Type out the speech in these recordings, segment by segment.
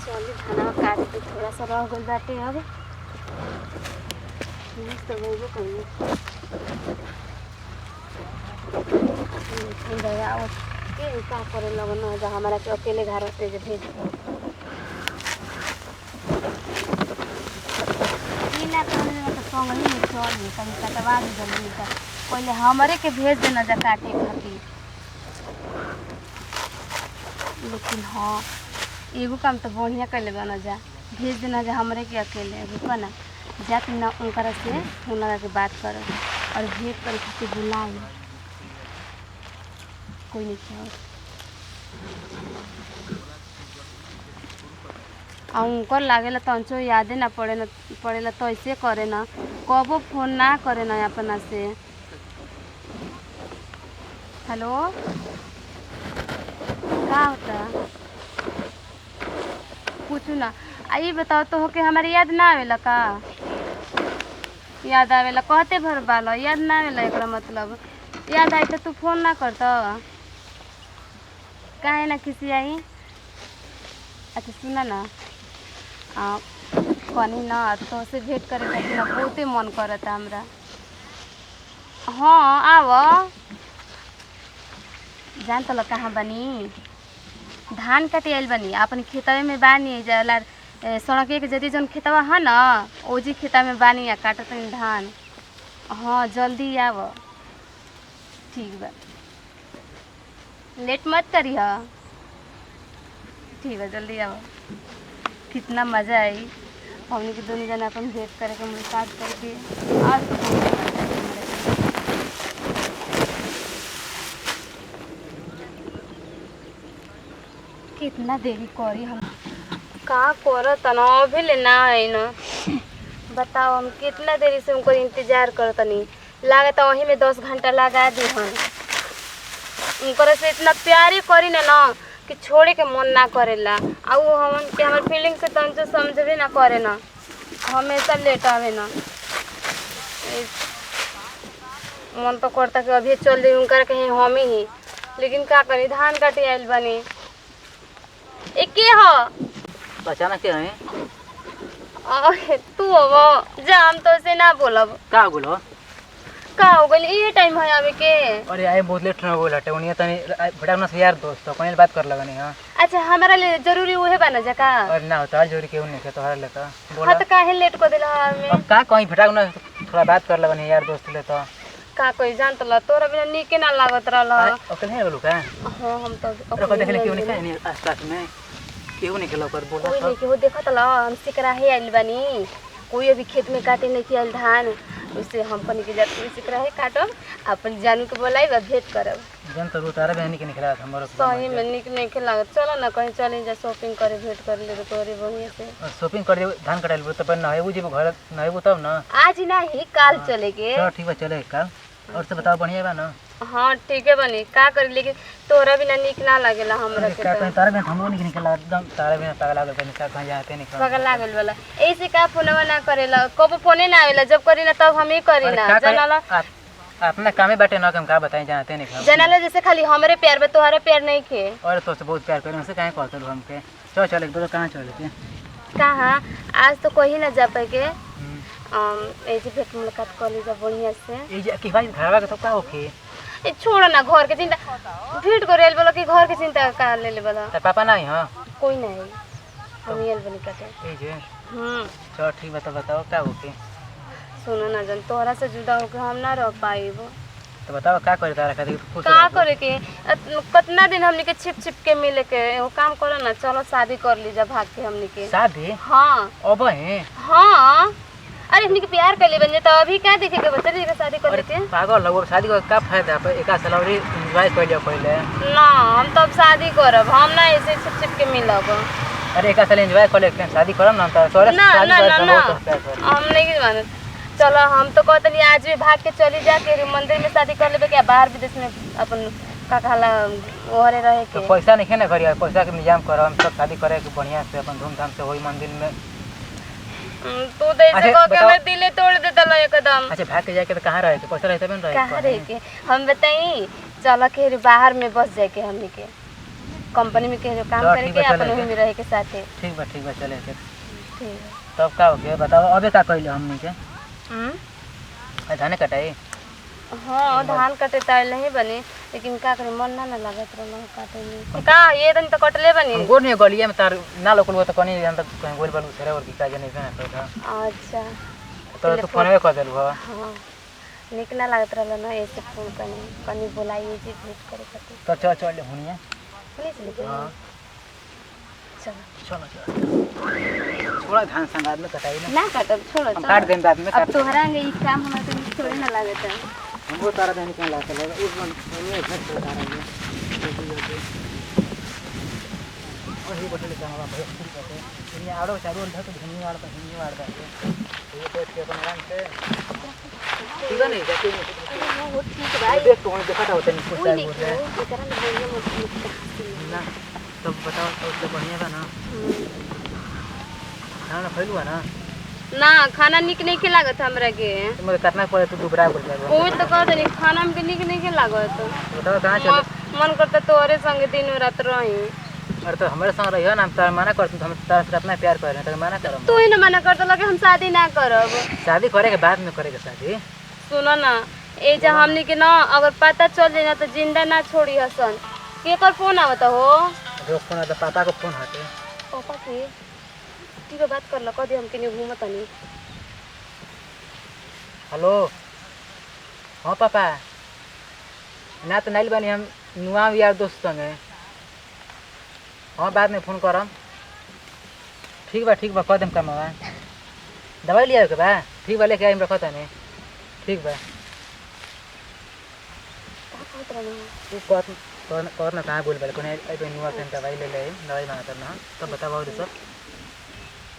चली खाना काट के थोड़ा सा रह गइल बाटे अब मस्त भइबो कइले दया के का करे लगन जा हमारा के अकेले घर से जे भेज नीला करे तो संग ही चल कहीं कटवा दे जल्दी का पहले हमरे के भेज देना जा काटे खातिर लेकिन हाँ एगो काम तो बढ़िया कैले बना जा भेज देना जा हमरे के अकेले रुको ना जाके ना उनकर से फोन लगा के बात करो और भेज कर खातिर बुलाए कोई नहीं क्या आ उनकर लागेला तंचो यादे ना पड़ेला तो ऐसे करे ना कबो फोन ना करे ना अपना से। हेलो का होता पूछू ना आई बताओ तो हो कि हमारी याद ना आवेला का याद आवेला कहते भर बालो याद ना आवेला एकरा मतलब याद आई तो तू फोन ना करता काहे ना किसी आई। अच्छा सुना ना कहीं ना तो से भेंट करे खातिर ना बहुते मन करता हमरा। हाँ आव जान तो कहाँ बनी धान काटे आइल बनी अपन खेतवे में बानी जला सड़क के जदि जौन खेतवा है ना ओजी खेता में बानी या काटत धान। हाँ जल्दी आव ठीक बा लेट मत करी हा ठीक है जल्दी आओ। कितना मज़ा आई हमने के दोनों जना अपन भेंट करके मुलाकात करके आज तो कितना देरी करी हम का करत ना अभी ले ना है ना बताओ हम कितना देरी से उनको इंतजार करतनी लागत वहीं में 10 घंटा लगा दी हम उनकर से इतना प्यारी करी ना कि छोड़े के मन ना करेला आ वो हमन के हमार फीलिंग से तंचो समझबे ना करे ना हमेशा लेट आवे ना मन तो करता कि अभी चल जाई उनकर कहीं हम ही लेकिन का करी धान काटे आइल बनी ए के हो अचानक के है तू हो जा हम तो से ना बोलब का बोलो का हो गइल ये टाइम है आवे के। अरे आए बहुत लेट हो गइल हटे उनिया तनी फटाक से यार दोस्त तो कहीं बात कर लगनी हां। अच्छा हमारा ले जरूरी उहे बना जका और ना होता जरूरी केहू नहीं के तोहरा लेका बोला हां तो काहे लेट कर देला हमें अब का कहीं फटाक ना थोड़ा बात कर लगनी यार दोस्त ले तो का कोई जान तो तोरा बिना नीके ना लागत रहला ओके नहीं बोलू का हां हम तो ओके देख ले केहू नहीं है नहीं आसपास में केहू नहीं के कर बोला कोई नहीं केहू देखत ल हम सिकरा है आइल बानी कोई अभी खेत में काटे नहीं किया धान उससे हम पनी के जाते सिकरा है काटब अपन जानू के बोलाई भेंट करब जन तो तारा बहनी के निकला हमरो सही में निक नहीं के लागत चलो ना कहीं चले जा शॉपिंग करे भेंट कर ले तोरे बढ़िया से शॉपिंग कर धान कटाइल तो पर ना है जी घर ना है तब ना आज नहीं काल चले के चलो ठीक है चले कल और से बताओ बढ़िया बा ना। हाँ ठीक है बनी का कर लेकिन तोरा बिना निक ना लागेला हमरा के का तारा बिना हमो नहीं निकला एकदम तारा बिना पागल लागल बनी का कहां जाते नहीं पागल लागल वाला ऐसे का फोनवा ना करेला कब फोने ना आवेला जब करी ना तब हम ही करी ना जनाला अपना कामे बाटे ना हम का बताएं जानते नहीं जनाला जैसे खाली हमरे प्यार में तोहरे प्यार नहीं के और तो से बहुत प्यार करे उनसे काहे कहत लो हमके चल चल एक दो कहां चले थे कहां आज तो कोई ना जा पाए के ऐसे भेंट मुलाकात कर ली जा बढ़िया से ए जे की भाई घरवा के तो का ओके ए छोड़ ना घर के चिंता भेंट करेल बोलो कि घर के चिंता का ले ले बोला त पापा नहीं हां कोई नहीं हम येल बनी काटे ए जे चल ठीक बता बताओ का ओके सुनो ना जन तोहरा से जुदा होके हम ना रह पाइबो तो बताओ का करे तारा खातिर खुश का करे के कितना दिन हमनी के छिप छिप के मिले के वो काम करो ना चलो शादी कर लीजा भाग के हमनी के शादी हां अब है हां अरे हमनी के प्यार कर ले बन जाता अभी क्या देखे के बच्चा जी के शादी कर लेते हैं पागल लोग शादी का का फायदा पे एका सलावरी एंजॉय कर लियो पहले ना हम तो अब शादी करब हम ना ऐसे छिप छिप के मिलब अरे एका साल एंजॉय कर ले शादी करम ना तो तोरे शादी कर हम नहीं मानत चलो हम तो कहते नहीं आज भी भाग के चली जाके मंदिर में शादी कर लेबे क्या बाहर विदेश में अपन का कहला ओहरे रहे के तो पैसा नहीं ना करिए पैसा के इंतजाम करो हम सब शादी करे के बढ़िया से अपन धूमधाम से होई मंदिर में तू तो ऐसे कह के हमर दिले तोड़ देता ल एकदम। अच्छा भाग के जाके तो कहां रहे के पैसा रहते बन रहे कहां रहे के हम बताई चल के बाहर में बस जाए के हमनी के कंपनी में कहीं काम चलो, करे ठीक के बा, अपन चले वही में रहे के साथे। ठीक बा चले के। ठीक है। तब का हो गया बताओ, अबे का कइले हमनी के हम्म। धाने कटाई। हाँ धान कटे तार नहीं बनी, लेकिन का करे मन ना लागत रहल काटे में। का ये दिन तो कटले बनी। हम गोर नहीं गलिया में तार ना लोकल वो तो कनी हम तक कहीं गोल बालू छरे और की का जाने ना तो अच्छा तो फोनवे कर देलु ह। हाँ निक ना लागत रहल ना, ऐसे फोन कनी बुलाइए जी भेंट करे खातिर। तो चल चल ले हुनिया। पुलिस लेके हां चलो चलो थोड़ा धान संगाद में कटाई ना काटब, छोड़ो हम काट देम बाद में अब तोहरा के ई काम हमरा तो थोड़ी ना लागत है। हमको तारा देने के लागत है उस में घर से तारा है और ही बटले का हवा बहुत ठीक है। ये आड़ो चारों ढक धनी वाला धनी वाला ये बैठ के अपन आराम से ठीक है नहीं जाके वो ठीक भाई देख तो देखा था होता नहीं कुछ टाइम हो गया एकरा में बोलिए मत ना। तब बताओ तो बढ़िया था ना खाना फैलू है ना ना खाना निक नहीं के लागत हमरा के। तो मुझे करना पड़े तो दुबरा बोल जाएगा। ओए तो कहत नहीं खाना में निक नहीं के लागत। बताओ कहाँ चले। मन करता तोरे संग दिन रात रही। अरे तो हमारे संग रहियो ना, हम तार मना करते हम तार से अपना प्यार कर रहे हैं तो मना करो। तू ही ना मना करता लगे हम शादी ना करब। शादी करे के बाद में करेगा शादी। सुनो ना ए जा हमनी के ना अगर पता चल जाए ना तो जिंदा ना छोड़ी हसन। केकर फोन आवत हो? दोस्त फोन आता पापा को फोन हटे। पापा के ठीक है बात कर लो, कदी हमके नहीं घूमत नहीं। हेलो हाँ पापा ना तो नहीं बनी हम नुआ यार दोस्त संगे। हाँ बाद में फोन करम। ठीक बा कह देम कमावा दवाई लिया के बा। ठीक बा लेके आइम रखत नहीं। ठीक बा तू कर ना कहाँ बोल पाले कोने आई नुआ से दवाई ले ले दवाई मांगा करना। तब बता बहुत सब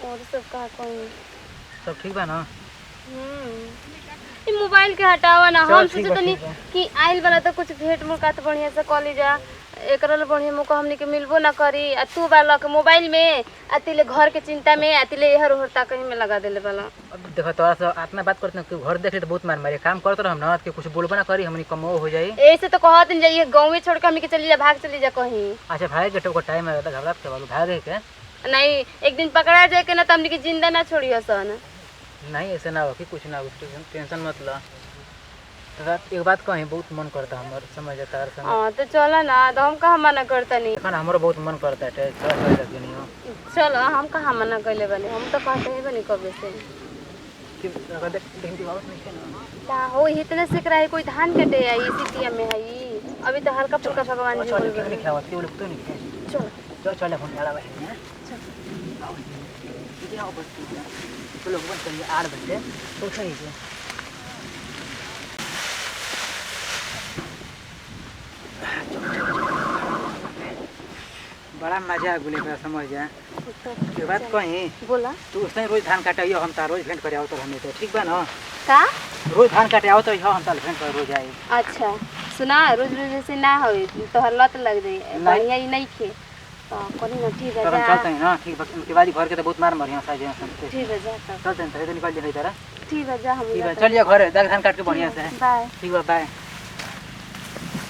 और सब का कोई सब ठीक बा ना। ये मोबाइल के हटावा ना। चल, हम ठीक सोचे बा, तनी ठीक बा। कि आइल वाला तो कुछ भेंट मुलाकात बढ़िया से कॉलेज एकरल बढ़िया मौका हमनी के मिलबो ना करी। आ तू वाला के मोबाइल में अतिले घर के चिंता में अतिले हर होता कहीं में लगा देले वाला। अब देखो तोरा से इतना बात करते कि घर देख ले तो बहुत मार मारे काम करते रह ना कि कुछ बोलबो ना करी हमनी कमो हो जाई। ऐसे तो कहत नहीं जाइए गांव में छोड़ के हमनी के चली जा, भाग चली जा कहीं। अच्छा भाई के तो टाइम है घबरा के बालू भागे के नहीं एक दिन पकड़ा जाए के ना तो हमनी के जिंदा ना छोड़ी हसन। नहीं ऐसे ना हो कि कुछ ना हो टेंशन मत ला। तो एक बात कहीं बहुत मन करता हमर समझ जाता है समय। हां तो चलो ना, तो हम कहाँ मना करता नहीं। खाना हमरो बहुत मन करता है चल लगे नहीं हो। चलो हम कहाँ मना कैले बने, हम तो कहते ही बनी कबे से। कि अगर देख वापस नहीं है ता हो इतने से कराई कोई धान कटे आई सिटिया में है अभी तो हल्का फुल्का भगवान जी चल बोल के नहीं रहे। खावा कि वो लोग तो नहीं चलो चल चल फोन वाला है ना। चल ये आओ बस तो लोग बन चलिए 8 बजे तो सही है। बड़ा मजा गुले पे समझ जा। के बात कहीं बोला तू उसने रोज धान काटियो हम तार रोज भेंट करे आओ तो हमें तो ठीक बा ना। का रोज धान काटे आओ तो हम तार भेंट करे रोज आई। अच्छा सुना रोज रोज ऐसे ना होई तो लत लग जाई बढ़िया ही नहीं खे तो कोनी ना। ठीक है तब हम जा। चलते हैं ना। ठीक बा उनके बाद घर के तो बहुत मार मारिया साजे हम। ठीक है जा तब। चलते हैं तो निकल जाए इधर। ठीक है जा हम ठीक है चलिए घर दाग धान काट के बढ़िया से। बाय। ठीक बा बाय।